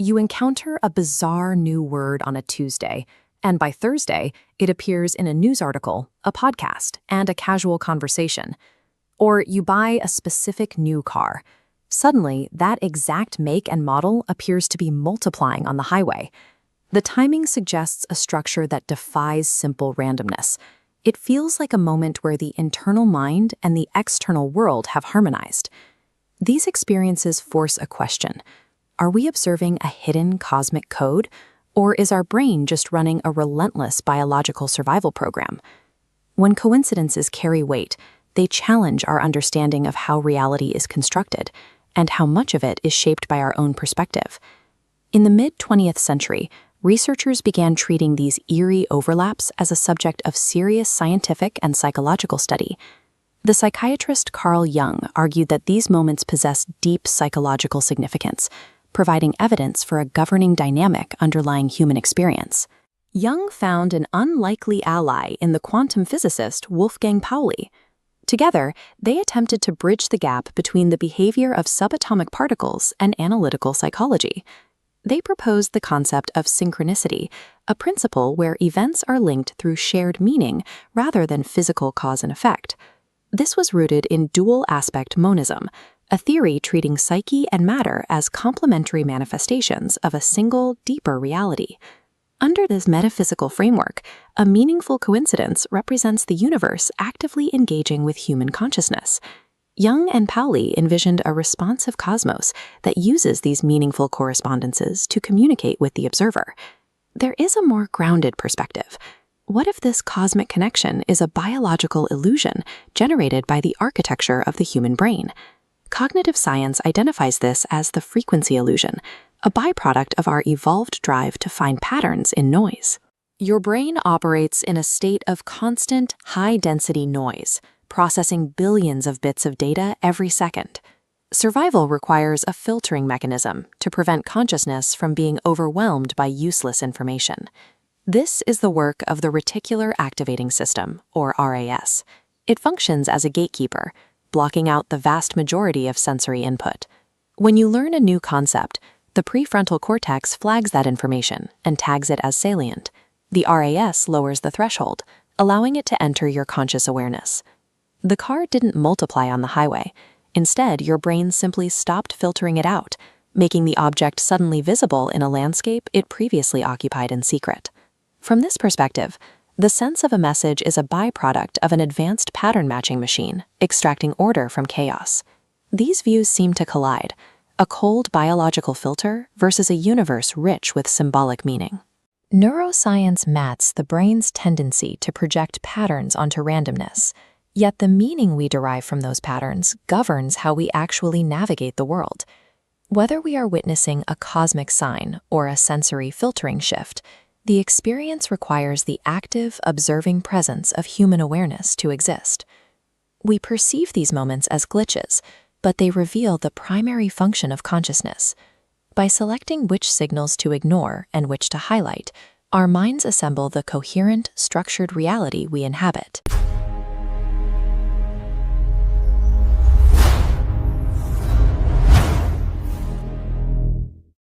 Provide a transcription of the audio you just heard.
You encounter a bizarre new word on a Tuesday, and by Thursday, it appears in a news article, a podcast, and a casual conversation. Or you buy a specific new car. Suddenly, that exact make and model appears to be multiplying on the highway. The timing suggests a structure that defies simple randomness. It feels like a moment where the internal mind and the external world have harmonized. These experiences force a question. Are we observing a hidden cosmic code, or is our brain just running a relentless biological survival program? When coincidences carry weight, they challenge our understanding of how reality is constructed and how much of it is shaped by our own perspective. In the mid-20th century, researchers began treating these eerie overlaps as a subject of serious scientific and psychological study. The psychiatrist Carl Jung argued that these moments possess deep psychological significance, providing evidence for a governing dynamic underlying human experience. Jung found an unlikely ally in the quantum physicist Wolfgang Pauli. Together, they attempted to bridge the gap between the behavior of subatomic particles and analytical psychology. They proposed the concept of synchronicity, a principle where events are linked through shared meaning rather than physical cause and effect. This was rooted in dual-aspect monism, a theory treating psyche and matter as complementary manifestations of a single, deeper reality. Under this metaphysical framework, a meaningful coincidence represents the universe actively engaging with human consciousness. Jung and Pauli envisioned a responsive cosmos that uses these meaningful correspondences to communicate with the observer. There is a more grounded perspective. What if this cosmic connection is a biological illusion generated by the architecture of the human brain? Cognitive science identifies this as the frequency illusion, a byproduct of our evolved drive to find patterns in noise. Your brain operates in a state of constant, high-density noise, processing billions of bits of data every second. Survival requires a filtering mechanism to prevent consciousness from being overwhelmed by useless information. This is the work of the reticular activating system, or RAS. It functions as a gatekeeper, blocking out the vast majority of sensory input. When you learn a new concept, the prefrontal cortex flags that information and tags it as salient. The RAS lowers the threshold, allowing it to enter your conscious awareness. The car didn't multiply on the highway. Instead, your brain simply stopped filtering it out, making the object suddenly visible in a landscape it previously occupied in secret. From this perspective, the sense of a message is a byproduct of an advanced pattern-matching machine, extracting order from chaos. These views seem to collide, a cold biological filter versus a universe rich with symbolic meaning. Neuroscience mats the brain's tendency to project patterns onto randomness, yet the meaning we derive from those patterns governs how we actually navigate the world. Whether we are witnessing a cosmic sign or a sensory filtering shift, the experience requires the active, observing presence of human awareness to exist. We perceive these moments as glitches, but they reveal the primary function of consciousness. By selecting which signals to ignore and which to highlight, our minds assemble the coherent, structured reality we inhabit.